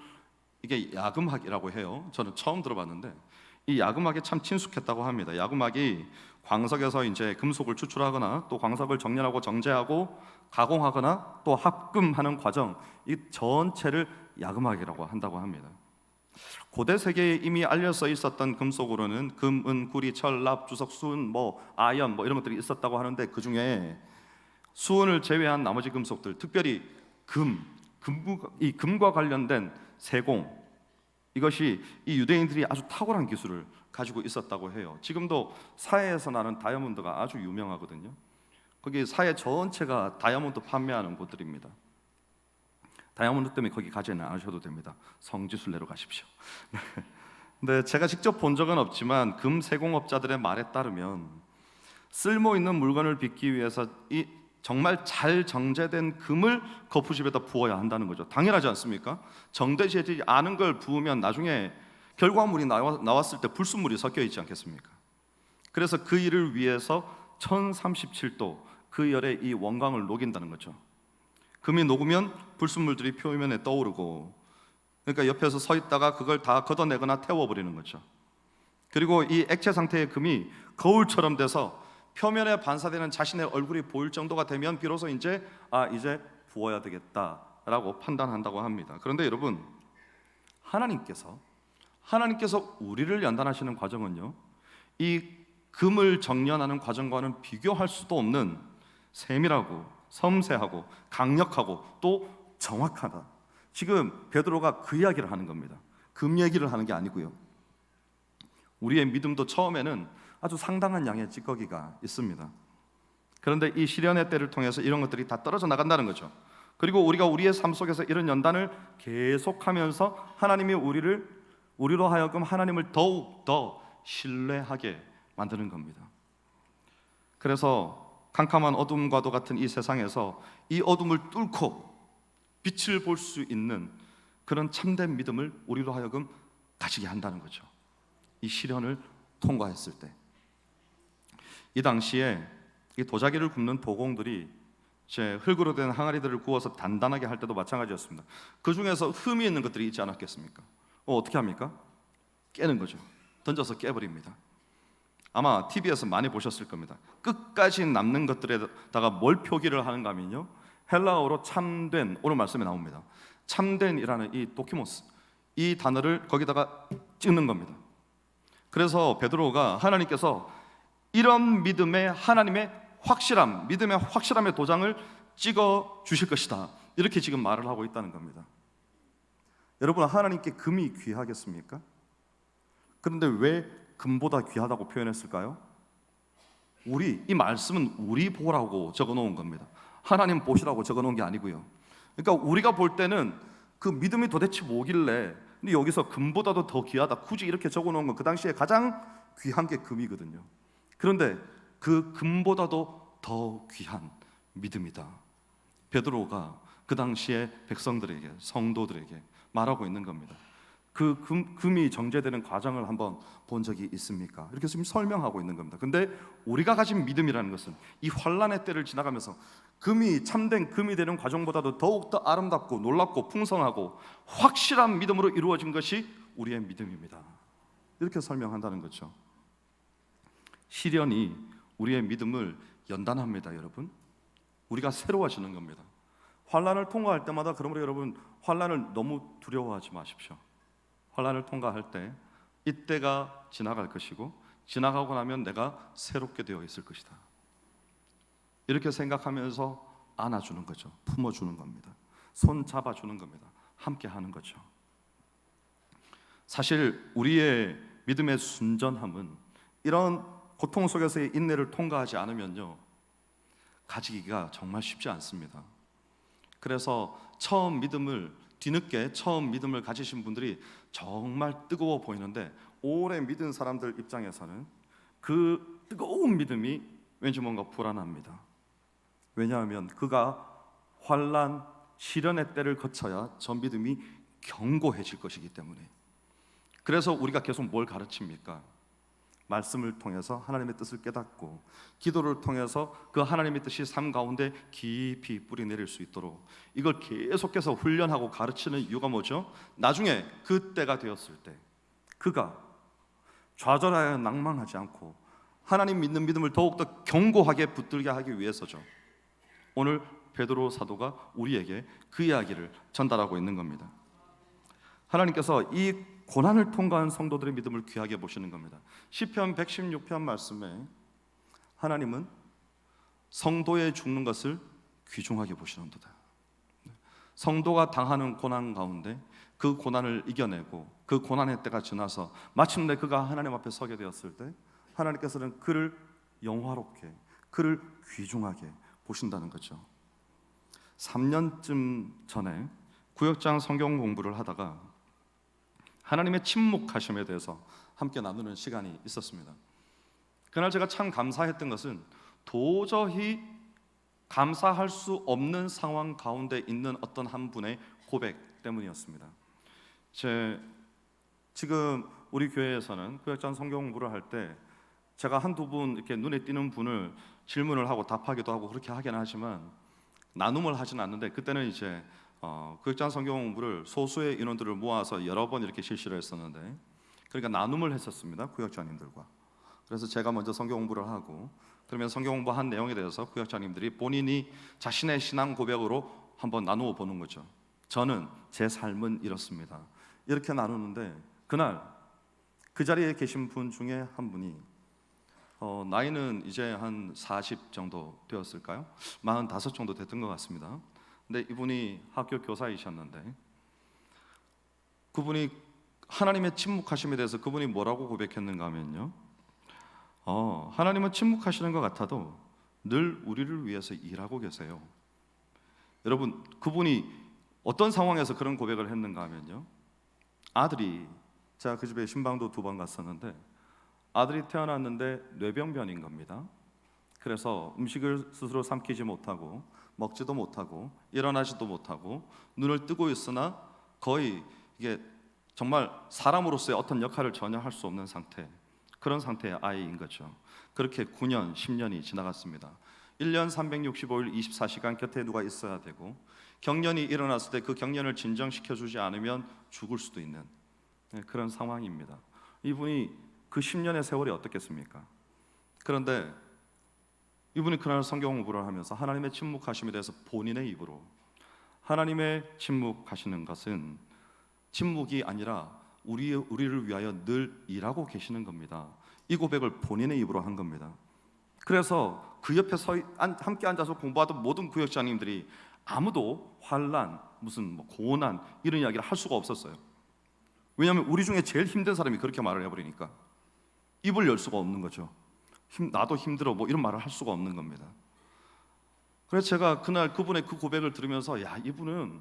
이게 야금학이라고 해요. 저는 처음 들어봤는데 이 야금학에 참 친숙했다고 합니다. 야금학이 광석에서 이제 금속을 추출하거나 또 광석을 정렬하고 정제하고 가공하거나 또 합금하는 과정, 이 전체를 야금학이라고 한다고 합니다. 고대 세계에 이미 알려져 있었던 금속으로는 금, 은, 구리, 철, 납, 주석, 수은, 아연 이런 것들이 있었다고 하는데 그 중에 수은을 제외한 나머지 금속들, 특별히 이 금과 관련된 세공, 이것이 이 유대인들이 아주 탁월한 기술을 가지고 있었다고 해요. 지금도 사해에서 나는 다이아몬드가 아주 유명하거든요. 거기 사해 전체가 다이아몬드 판매하는 곳들입니다. 다이아몬드 때문에 거기 가지는 않으셔도 됩니다. 성지순례로 가십시오. 근데 제가 직접 본 적은 없지만 금 세공업자들의 말에 따르면 쓸모 있는 물건을 빚기 위해서 이 정말 잘 정제된 금을 거푸집에다 부어야 한다는 거죠. 당연하지 않습니까? 정제되지 않은 걸 부으면 나중에 결과물이 나왔을 때 불순물이 섞여 있지 않겠습니까? 그래서 그 일을 위해서 1037도 그 열에 이 원광을 녹인다는 거죠. 금이 녹으면 불순물들이 표면에 떠오르고, 그러니까 옆에서 서 있다가 그걸 다 걷어내거나 태워버리는 거죠. 그리고 이 액체 상태의 금이 거울처럼 돼서 표면에 반사되는 자신의 얼굴이 보일 정도가 되면 비로소 이제 부어야 되겠다라고 판단한다고 합니다. 그런데 여러분, 하나님께서 우리를 연단하시는 과정은요, 이 금을 정련하는 과정과는 비교할 수도 없는 세밀하고 섬세하고 강력하고 또 정확하다. 지금 베드로가 그 이야기를 하는 겁니다. 금 얘기를 하는 게 아니고요. 우리의 믿음도 처음에는 아주 상당한 양의 찌꺼기가 있습니다. 그런데 이 시련의 때를 통해서 이런 것들이 다 떨어져 나간다는 거죠. 그리고 우리가 우리의 삶 속에서 이런 연단을 계속하면서 하나님이 우리로 하여금 하나님을 더욱 더 신뢰하게 만드는 겁니다. 그래서 캄캄한 어둠과도 같은 이 세상에서 이 어둠을 뚫고 빛을 볼 수 있는 그런 참된 믿음을 우리로 하여금 가지게 한다는 거죠. 이 시련을 통과했을 때, 이 당시에 이 도자기를 굽는 도공들이 제 흙으로 된 항아리들을 구워서 단단하게 할 때도 마찬가지였습니다. 그 중에서 흠이 있는 것들이 있지 않았겠습니까? 어떻게 합니까? 깨는 거죠. 던져서 깨버립니다. 아마 TV에서 많이 보셨을 겁니다. 끝까지 남는 것들에다가 뭘 표기를 하는가 하면요, 헬라어로 참된, 오늘 말씀에 나옵니다. 참된이라는 이 도키모스, 이 단어를 거기다가 찍는 겁니다. 그래서 베드로가 하나님께서 이런 믿음의 하나님의 확실함, 믿음의 확실함의 도장을 찍어 주실 것이다, 이렇게 지금 말을 하고 있다는 겁니다. 여러분, 하나님께 금이 귀하겠습니까? 그런데 왜 금보다 귀하다고 표현했을까요? 이 말씀은 우리 보라고 적어놓은 겁니다. 하나님 보시라고 적어놓은 게 아니고요. 그러니까 우리가 볼 때는 그 믿음이 도대체 뭐길래, 근데 여기서 금보다도 더 귀하다, 굳이 이렇게 적어놓은 건 그 당시에 가장 귀한 게 금이거든요. 그런데 그 금보다도 더 귀한 믿음이다, 베드로가 그 당시에 백성들에게, 성도들에게 말하고 있는 겁니다. 그 금이 정제되는 과정을 한번 본 적이 있습니까? 이렇게 지금 설명하고 있는 겁니다. 근데 우리가 가진 믿음이라는 것은 이 환란의 때를 지나가면서 금이, 참된 금이 되는 과정보다도 더욱더 아름답고 놀랍고 풍성하고 확실한 믿음으로 이루어진 것이 우리의 믿음입니다. 이렇게 설명한다는 거죠. 시련이 우리의 믿음을 연단합니다. 여러분, 우리가 새로워지는 겁니다. 환란을 통과할 때마다, 그러므로 여러분, 환란을 너무 두려워하지 마십시오. 환란을 통과할 때 이때가 지나갈 것이고, 지나가고 나면 내가 새롭게 되어 있을 것이다, 이렇게 생각하면서 안아주는 거죠. 품어주는 겁니다. 손 잡아주는 겁니다. 함께 하는 거죠. 사실 우리의 믿음의 순전함은 이런 고통 속에서의 인내를 통과하지 않으면요, 가지기가 정말 쉽지 않습니다. 그래서 뒤늦게 처음 믿음을 가지신 분들이 정말 뜨거워 보이는데, 오래 믿은 사람들 입장에서는 그 뜨거운 믿음이 왠지 뭔가 불안합니다. 왜냐하면 그가 환난, 시련의 때를 거쳐야 저 믿음이 견고해질 것이기 때문에. 그래서 우리가 계속 뭘 가르칩니까? 말씀을 통해서 하나님의 뜻을 깨닫고, 기도를 통해서 그 하나님의 뜻이 삶 가운데 깊이 뿌리 내릴 수 있도록 이걸 계속해서 훈련하고 가르치는 이유가 뭐죠? 나중에 그 때가 되었을 때 그가 좌절하여 낭망하지 않고 하나님 믿는 믿음을 더욱더 견고하게 붙들게 하기 위해서죠. 오늘 베드로 사도가 우리에게 그 이야기를 전달하고 있는 겁니다. 하나님께서 이 고난을 통과한 성도들의 믿음을 귀하게 보시는 겁니다. 시편 116편 말씀에 하나님은 성도의 죽는 것을 귀중하게 보시는도다. 성도가 당하는 고난 가운데 그 고난을 이겨내고 그 고난의 때가 지나서 마침내 그가 하나님 앞에 서게 되었을 때 하나님께서는 그를 영화롭게, 그를 귀중하게 보신다는 거죠. 3년쯤 전에 구역장 성경 공부를 하다가 하나님의 침묵하심에 대해서 함께 나누는 시간이 있었습니다. 그날 제가 참 감사했던 것은 도저히 감사할 수 없는 상황 가운데 있는 어떤 한 분의 고백 때문이었습니다. 지금 우리 교회에서는 구역장 성경 공부를 할 때 제가 한두 분 이렇게 눈에 띄는 분을 질문을 하고 답하기도 하고 그렇게 하긴 하지만 나눔을 하진 않는데, 그때는 이제 구역장 성경 공부를 소수의 인원들을 모아서 여러 번 이렇게 실시를 했었는데, 그러니까 나눔을 했었습니다, 구역장님들과. 그래서 제가 먼저 성경 공부를 하고, 그러면 성경 공부한 내용에 대해서 구역장님들이 본인이 자신의 신앙 고백으로 한번 나누어 보는 거죠. 저는 제 삶은 이렇습니다, 이렇게 나누는데, 그날 그 자리에 계신 분 중에 한 분이 나이는 이제 한 40 정도 되었을까요? 45 정도 됐던 것 같습니다. 근데 이분이 학교 교사이셨는데, 그분이 하나님의 침묵하심에 대해서 그분이 뭐라고 고백했는가 하면요, 하나님은 침묵하시는 것 같아도 늘 우리를 위해서 일하고 계세요. 여러분, 그분이 어떤 상황에서 그런 고백을 했는가 하면요, 아들이, 제가 그 집에 신방도 2번 갔었는데 아들이 태어났는데 뇌병변인 겁니다. 그래서 음식을 스스로 삼키지 못하고 먹지도 못하고 일어나지도 못하고 눈을 뜨고 있으나 거의 이게 정말 사람으로서의 어떤 역할을 전혀 할 수 없는 상태, 그런 상태의 아이인 거죠. 그렇게 9년, 10년이 지나갔습니다. 1년 365일 24시간 곁에 누가 있어야 되고, 경련이 일어났을 때 그 경련을 진정시켜주지 않으면 죽을 수도 있는 그런 상황입니다. 이분이 그 10년의 세월이 어떻겠습니까? 그런데 이분이 그날 성경 공부를 하면서 하나님의 침묵하심에 대해서 본인의 입으로, 하나님의 침묵하시는 것은 침묵이 아니라 우리를 위하여 늘 일하고 계시는 겁니다. 이 고백을 본인의 입으로 한 겁니다. 그래서 그 옆에 함께 앉아서 공부하던 모든 구역장님들이 아무도 환난, 무슨 고난 이런 이야기를 할 수가 없었어요. 왜냐하면 우리 중에 제일 힘든 사람이 그렇게 말을 해버리니까 입을 열 수가 없는 거죠. 나도 힘들어 이런 말을 할 수가 없는 겁니다. 그래서 제가 그날 그분의 그 고백을 들으면서 이분은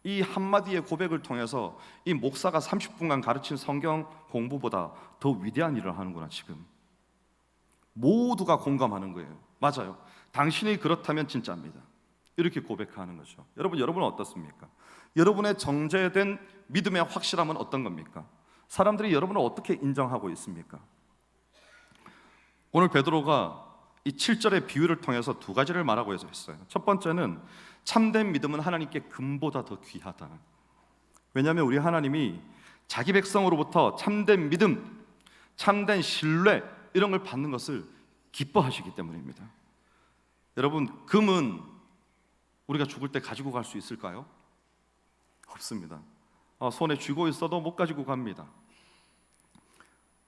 이 한마디의 고백을 통해서 이 목사가 30분간 가르친 성경 공부보다 더 위대한 일을 하는구나. 지금 모두가 공감하는 거예요. 맞아요. 당신이 그렇다면 진짜입니다. 이렇게 고백하는 거죠. 여러분은 어떻습니까? 여러분의 정제된 믿음의 확실함은 어떤 겁니까? 사람들이 여러분을 어떻게 인정하고 있습니까? 오늘 베드로가 이 7절의 비유를 통해서 두 가지를 말하고 있어요. 첫 번째는 참된 믿음은 하나님께 금보다 더 귀하다. 왜냐하면 우리 하나님이 자기 백성으로부터 참된 믿음, 참된 신뢰 이런 걸 받는 것을 기뻐하시기 때문입니다. 여러분, 금은 우리가 죽을 때 가지고 갈 수 있을까요? 없습니다. 손에 쥐고 있어도 못 가지고 갑니다.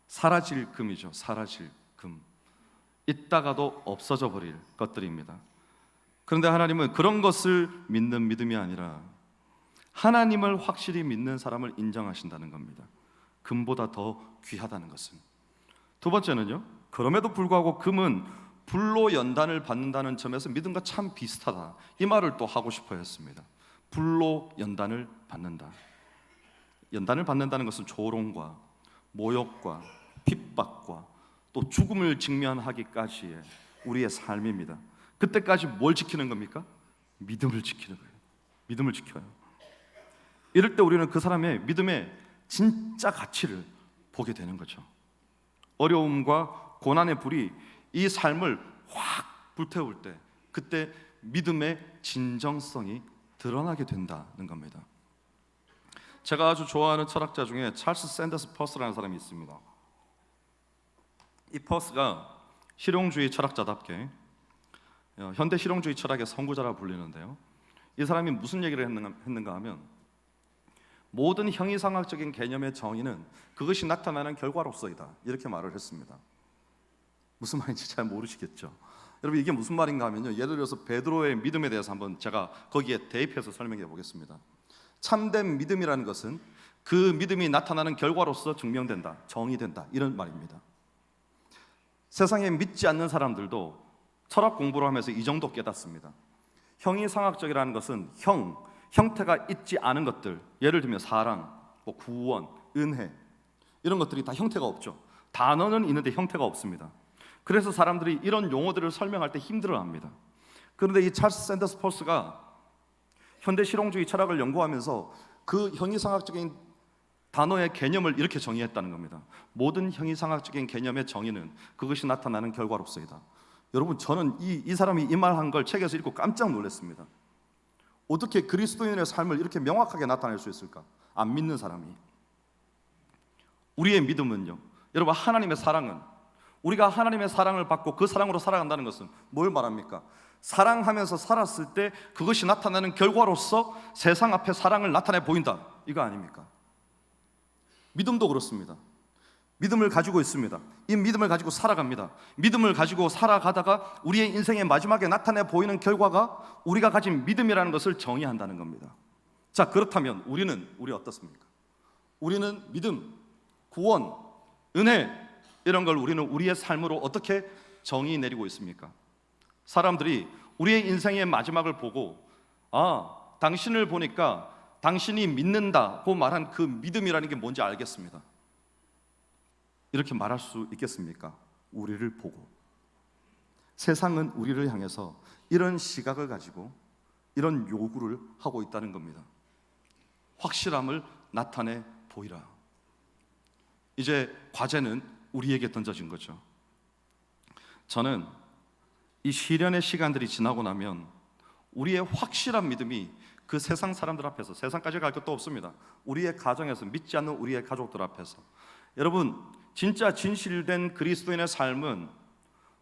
사라질 금이죠. 사라질 금. 있다가도 없어져 버릴 것들입니다. 그런데 하나님은 그런 것을 믿는 믿음이 아니라 하나님을 확실히 믿는 사람을 인정하신다는 겁니다. 금보다 더 귀하다는 것은. 두 번째는요, 그럼에도 불구하고 금은 불로 연단을 받는다는 점에서 믿음과 참 비슷하다, 이 말을 또 하고 싶어 했습니다. 불로 연단을 받는다. 연단을 받는다는 것은 조롱과 모욕과 핍박과 또 죽음을 직면하기까지의 우리의 삶입니다. 그때까지 뭘 지키는 겁니까? 믿음을 지키는 거예요. 믿음을 지켜요. 이럴 때 우리는 그 사람의 믿음의 진짜 가치를 보게 되는 거죠. 어려움과 고난의 불이 이 삶을 확 불태울 때, 그때 믿음의 진정성이 드러나게 된다는 겁니다. 제가 아주 좋아하는 철학자 중에 찰스 샌더스 퍼스라는 사람이 있습니다. 이 퍼스가 실용주의 철학자답게 현대 실용주의 철학의 선구자라 불리는데요, 이 사람이 무슨 얘기를 했는가 하면, 모든 형이상학적인 개념의 정의는 그것이 나타나는 결과로서이다, 이렇게 말을 했습니다. 무슨 말인지 잘 모르시겠죠? 여러분, 이게 무슨 말인가 하면요, 예를 들어서 베드로의 믿음에 대해서 한번 제가 거기에 대입해서 설명해 보겠습니다. 참된 믿음이라는 것은 그 믿음이 나타나는 결과로서 증명된다, 정의된다, 이런 말입니다. 세상에 믿지 않는 사람들도 철학 공부를 하면서 이 정도 깨닫습니다. 형이상학적이라는 것은 형태가 있지 않은 것들, 예를 들면 사랑, 구원, 은혜, 이런 것들이 다 형태가 없죠. 단어는 있는데 형태가 없습니다. 그래서 사람들이 이런 용어들을 설명할 때 힘들어합니다. 그런데 이 찰스 샌더스 퍼스가 현대 실용주의 철학을 연구하면서 그 형이상학적인 단어의 개념을 이렇게 정의했다는 겁니다. 모든 형이상학적인 개념의 정의는 그것이 나타나는 결과로서이다. 여러분, 저는 이 사람이 이 말한 걸 책에서 읽고 깜짝 놀랐습니다. 어떻게 그리스도인의 삶을 이렇게 명확하게 나타낼 수 있을까? 안 믿는 사람이. 우리의 믿음은요, 여러분, 하나님의 사랑은, 우리가 하나님의 사랑을 받고 그 사랑으로 살아간다는 것은 뭘 말합니까? 사랑하면서 살았을 때 그것이 나타나는 결과로서 세상 앞에 사랑을 나타내 보인다, 이거 아닙니까? 믿음도 그렇습니다. 믿음을 가지고 있습니다. 이 믿음을 가지고 살아갑니다. 믿음을 가지고 살아가다가 우리의 인생의 마지막에 나타내 보이는 결과가 우리가 가진 믿음이라는 것을 정의한다는 겁니다. 자, 그렇다면 우리 어떻습니까? 우리는 믿음, 구원, 은혜, 이런 걸 우리는 우리의 삶으로 어떻게 정의 내리고 있습니까? 사람들이 우리의 인생의 마지막을 보고, 당신을 보니까 당신이 믿는다고 말한 그 믿음이라는 게 뭔지 알겠습니다, 이렇게 말할 수 있겠습니까? 우리를 보고. 세상은 우리를 향해서 이런 시각을 가지고 이런 요구를 하고 있다는 겁니다. 확실함을 나타내 보이라. 이제 과제는 우리에게 던져진 거죠. 저는 이 시련의 시간들이 지나고 나면 우리의 확실한 믿음이 그 세상 사람들 앞에서, 세상까지 갈 것도 없습니다, 우리의 가정에서, 믿지 않는 우리의 가족들 앞에서 여러분, 진짜 진실된 그리스도인의 삶은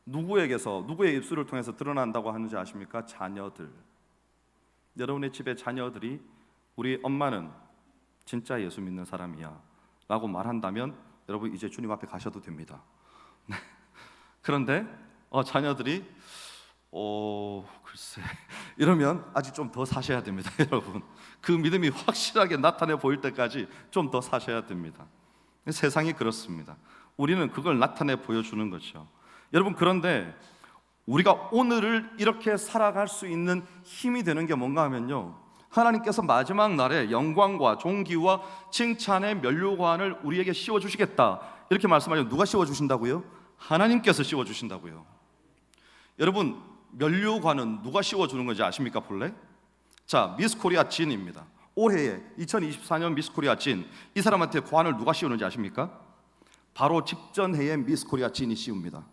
누구에게서, 누구의 입술을 통해서 드러난다고 하는지 아십니까? 자녀들. 여러분의 집에 자녀들이 우리 엄마는 진짜 예수 믿는 사람이야 라고 말한다면 여러분 이제 주님 앞에 가셔도 됩니다. 그런데 자녀들이 글쎄 이러면 아직 좀 더 사셔야 됩니다. 여러분, 그 믿음이 확실하게 나타내 보일 때까지 좀 더 사셔야 됩니다. 세상이 그렇습니다. 우리는 그걸 나타내 보여주는 거죠. 여러분, 그런데 우리가 오늘을 이렇게 살아갈 수 있는 힘이 되는 게 뭔가 하면요, 하나님께서 마지막 날에 영광과 존귀와 칭찬의 면류관을 우리에게 씌워주시겠다 이렇게 말씀하시면 누가 씌워주신다고요? 하나님께서 씌워주신다고요. 여러분, 면류관은 누가 씌워주는 건지 아십니까 본래? 자, 미스코리아 진입니다. 올해에 2024년 미스코리아 진, 이 사람한테 관을 누가 씌우는지 아십니까? 바로 직전 해에 미스코리아 진이 씌웁니다.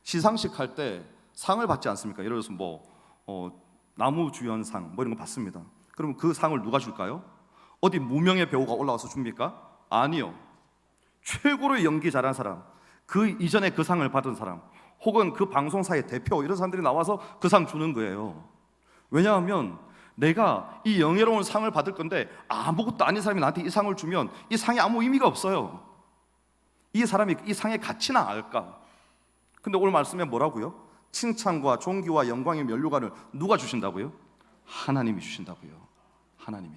시상식 할 때 상을 받지 않습니까? 예를 들어서 나무주연상 이런 거 받습니다. 그러면 그 상을 누가 줄까요? 어디 무명의 배우가 올라와서 줍니까? 아니요. 최고로 연기 잘한 사람, 그 이전에 그 상을 받은 사람, 혹은 그 방송사의 대표, 이런 사람들이 나와서 그 상 주는 거예요. 왜냐하면 내가 이 영예로운 상을 받을 건데 아무것도 아닌 사람이 나한테 이 상을 주면 이 상이 아무 의미가 없어요. 이 사람이 이 상의 가치나 알까? 근데 오늘 말씀에 뭐라고요? 칭찬과 존귀와 영광의 면류관을 누가 주신다고요? 하나님이 주신다고요. 하나님이.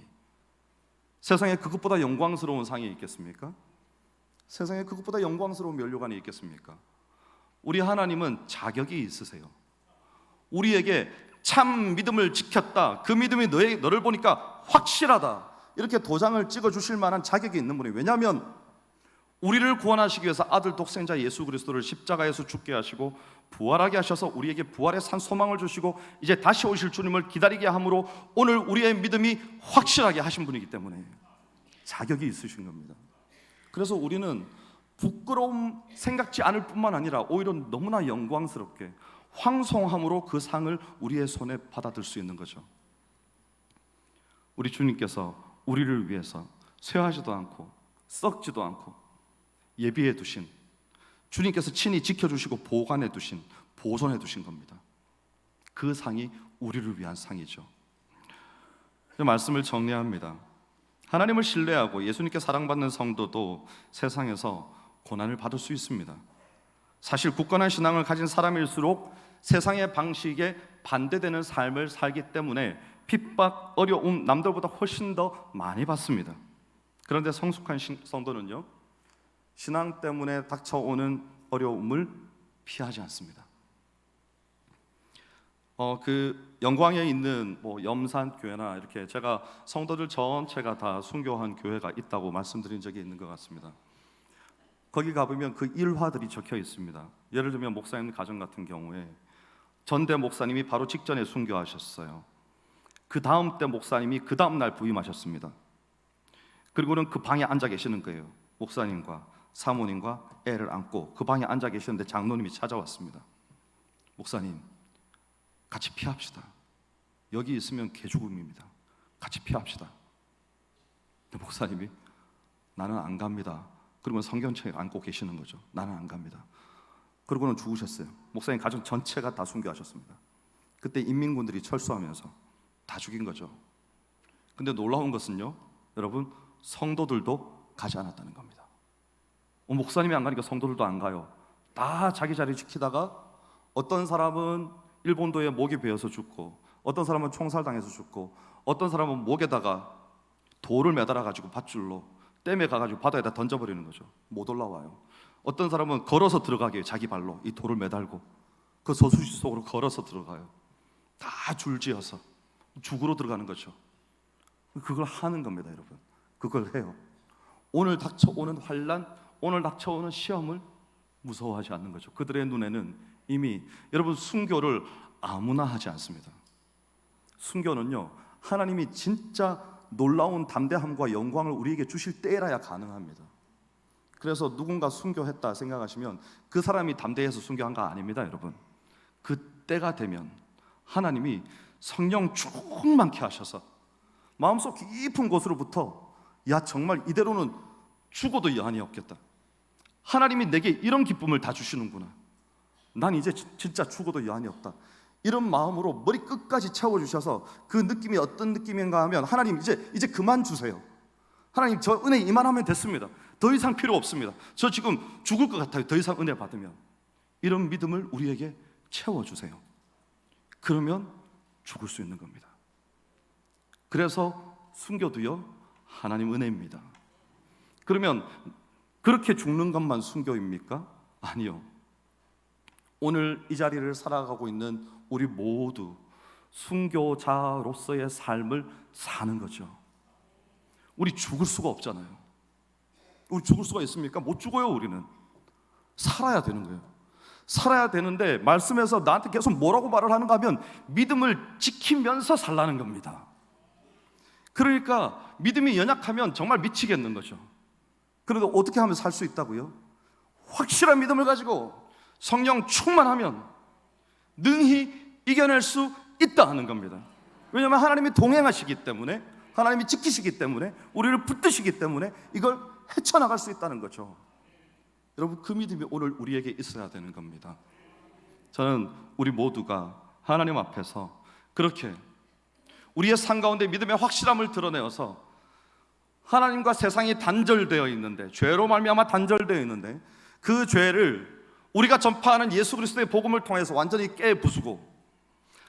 세상에 그것보다 영광스러운 상이 있겠습니까? 세상에 그것보다 영광스러운 면류관이 있겠습니까? 우리 하나님은 자격이 있으세요. 우리에게 참 믿음을 지켰다, 그 믿음이 너를 보니까 확실하다, 이렇게 도장을 찍어주실 만한 자격이 있는 분이에요. 왜냐하면 우리를 구원하시기 위해서 아들 독생자 예수 그리스도를 십자가에서 죽게 하시고 부활하게 하셔서 우리에게 부활의 산 소망을 주시고 이제 다시 오실 주님을 기다리게 함으로 오늘 우리의 믿음이 확실하게 하신 분이기 때문에 자격이 있으신 겁니다. 그래서 우리는 부끄러움 생각지 않을 뿐만 아니라 오히려 너무나 영광스럽게 황송함으로 그 상을 우리의 손에 받아들 수 있는 거죠. 우리 주님께서 우리를 위해서 쇠하지도 않고 썩지도 않고 예비해 두신, 주님께서 친히 지켜주시고 보관해 두신, 보존해 두신 겁니다. 그 상이 우리를 위한 상이죠. 말씀을 정리합니다. 하나님을 신뢰하고 예수님께 사랑받는 성도도 세상에서 고난을 받을 수 있습니다. 사실 굳건한 신앙을 가진 사람일수록 세상의 방식에 반대되는 삶을 살기 때문에 핍박, 어려움 남들보다 훨씬 더 많이 받습니다. 그런데 성숙한 성도는요, 신앙 때문에 닥쳐오는 어려움을 피하지 않습니다. 그 영광에 있는 염산 교회나 이렇게 제가 성도들 전체가 다 순교한 교회가 있다고 말씀드린 적이 있는 것 같습니다. 거기 가보면 그 일화들이 적혀 있습니다. 예를 들면 목사님 가정 같은 경우에 전대 목사님이 바로 직전에 순교하셨어요. 그 다음 때 목사님이 그 다음 날 부임하셨습니다. 그리고는 그 방에 앉아 계시는 거예요. 목사님과 사모님과 애를 안고 그 방에 앉아 계셨는데 장로님이 찾아왔습니다. 목사님, 같이 피합시다. 여기 있으면 개죽음입니다. 같이 피합시다. 근데 목사님이 나는 안 갑니다. 그러면 성경책 안고 계시는 거죠. 나는 안 갑니다. 그러고는 죽으셨어요. 목사님 가정 전체가 다 순교하셨습니다. 그때 인민군들이 철수하면서 다 죽인 거죠. 근데 놀라운 것은요, 여러분, 성도들도 가지 않았다는 겁니다. 목사님이 안 가니까 성도들도 안 가요. 다 자기 자리 지키다가 어떤 사람은 일본도에 목이 베어서 죽고, 어떤 사람은 총살당해서 죽고, 어떤 사람은 목에다가 돌을 매달아 가지고 밧줄로 댐에 가가지고 바다에다 던져버리는 거죠. 못 올라와요. 어떤 사람은 걸어서 들어가게 해요. 자기 발로 이 돌을 매달고 그 저수지 속으로 걸어서 들어가요. 다 줄지어서 죽으러 들어가는 거죠. 그걸 하는 겁니다, 여러분. 그걸 해요. 오늘 닥쳐오는 환난, 오늘 닥쳐오는 시험을 무서워하지 않는 거죠. 그들의 눈에는 이미, 여러분, 순교를 아무나 하지 않습니다. 순교는요, 하나님이 진짜 놀라운 담대함과 영광을 우리에게 주실 때라야 가능합니다. 그래서 누군가 순교했다 생각하시면 그 사람이 담대해서 순교한 거 아닙니다, 여러분. 그 때가 되면 하나님이 성령 충만케 하셔서 마음속 깊은 곳으로부터 야, 정말 이대로는 죽어도 여한이 없겠다, 하나님이 내게 이런 기쁨을 다 주시는구나. 난 이제 진짜 죽어도 여한이 없다. 이런 마음으로 머리 끝까지 채워주셔서 그 느낌이 어떤 느낌인가 하면, 하나님 이제 그만 주세요. 하나님 저 은혜 이만하면 됐습니다. 더 이상 필요 없습니다. 저 지금 죽을 것 같아요. 더 이상 은혜 받으면. 이런 믿음을 우리에게 채워주세요. 그러면 죽을 수 있는 겁니다. 그래서 순교도요, 하나님 은혜입니다. 그러면 그렇게 죽는 것만 순교입니까? 아니요. 오늘 이 자리를 살아가고 있는 우리 모두 순교자로서의 삶을 사는 거죠. 우리 죽을 수가 없잖아요. 우리 죽을 수가 있습니까? 못 죽어요. 우리는 살아야 되는 거예요. 살아야 되는데 말씀에서 나한테 계속 뭐라고 말을 하는가 하면 믿음을 지키면서 살라는 겁니다. 그러니까 믿음이 연약하면 정말 미치겠는 거죠. 그런데 어떻게 하면 살 수 있다고요? 확실한 믿음을 가지고 성령 충만하면 능히 이겨낼 수 있다 하는 겁니다. 왜냐하면 하나님이 동행하시기 때문에, 하나님이 지키시기 때문에, 우리를 붙드시기 때문에 이걸 헤쳐나갈 수 있다는 거죠. 여러분, 그 믿음이 오늘 우리에게 있어야 되는 겁니다. 저는 우리 모두가 하나님 앞에서 그렇게 우리의 삶 가운데 믿음의 확실함을 드러내어서 하나님과 세상이 단절되어 있는데, 죄로 말미암아 단절되어 있는데, 그 죄를 우리가 전파하는 예수 그리스도의 복음을 통해서 완전히 깨부수고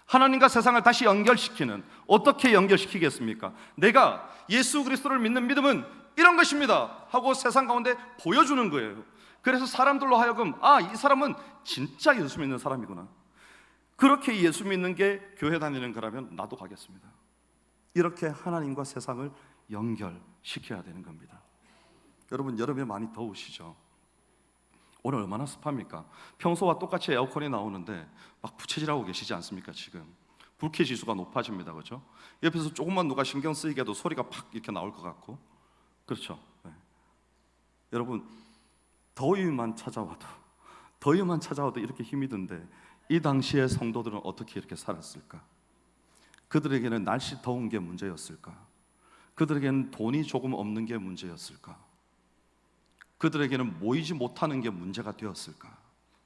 하나님과 세상을 다시 연결시키는, 어떻게 연결시키겠습니까? 내가 예수 그리스도를 믿는 믿음은 이런 것입니다 하고 세상 가운데 보여주는 거예요. 그래서 사람들로 하여금 이 사람은 진짜 예수 믿는 사람이구나, 그렇게 예수 믿는 게 교회 다니는 거라면 나도 가겠습니다. 이렇게 하나님과 세상을 연결시켜야 되는 겁니다. 여러분, 여름에 많이 더우시죠? 오늘 얼마나 습합니까? 평소와 똑같이 에어컨이 나오는데 막 부채질하고 계시지 않습니까? 지금 불쾌 지수가 높아집니다. 그렇죠? 옆에서 조금만 누가 신경 쓰이게 해도 소리가 팍 이렇게 나올 것 같고, 그렇죠? 네. 여러분, 더위만 찾아와도 이렇게 힘이 든데 이 당시의 성도들은 어떻게 이렇게 살았을까? 그들에게는 날씨 더운 게 문제였을까? 그들에게는 돈이 조금 없는 게 문제였을까? 그들에게는 모이지 못하는 게 문제가 되었을까?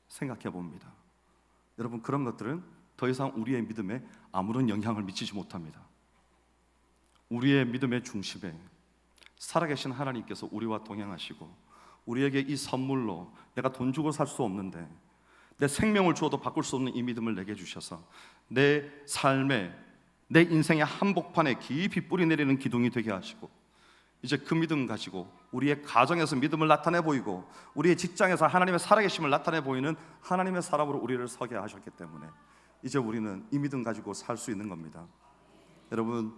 생각해 봅니다. 여러분, 그런 것들은 더 이상 우리의 믿음에 아무런 영향을 미치지 못합니다. 우리의 믿음의 중심에 살아계신 하나님께서 우리와 동행하시고, 우리에게 이 선물로 내가 돈 주고 살 수 없는데 내 생명을 주어도 바꿀 수 없는 이 믿음을 내게 주셔서 내 삶에, 내 인생의 한복판에 깊이 뿌리 내리는 기둥이 되게 하시고, 이제 그 믿음 가지고 우리의 가정에서 믿음을 나타내 보이고, 우리의 직장에서 하나님의 살아계심을 나타내 보이는 하나님의 사람으로 우리를 서게 하셨기 때문에 이제 우리는 이 믿음 가지고 살 수 있는 겁니다. 여러분,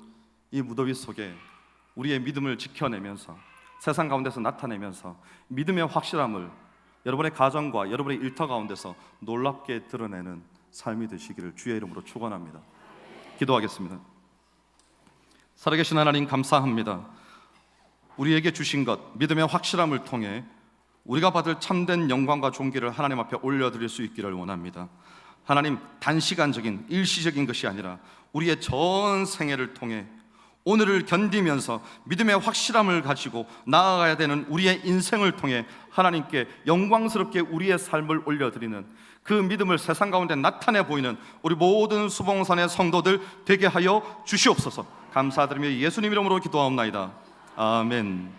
이 무더위 속에 우리의 믿음을 지켜내면서 세상 가운데서 나타내면서 믿음의 확실함을 여러분의 가정과 여러분의 일터 가운데서 놀랍게 드러내는 삶이 되시기를 주의 이름으로 축원합니다. 기도하겠습니다. 살아계신 하나님, 감사합니다. 우리에게 주신 것, 믿음의 확실함을 통해 우리가 받을 참된 영광과 존귀를 하나님 앞에 올려드릴 수 있기를 원합니다. 하나님, 단시간적인 일시적인 것이 아니라 우리의 전 생애를 통해 오늘을 견디면서 믿음의 확실함을 가지고 나아가야 되는 우리의 인생을 통해 하나님께 영광스럽게 우리의 삶을 올려드리는 그 믿음을 세상 가운데 나타내 보이는 우리 모든 수봉산의 성도들 되게 하여 주시옵소서. 감사드리며 예수님 이름으로 기도하옵나이다. 아멘.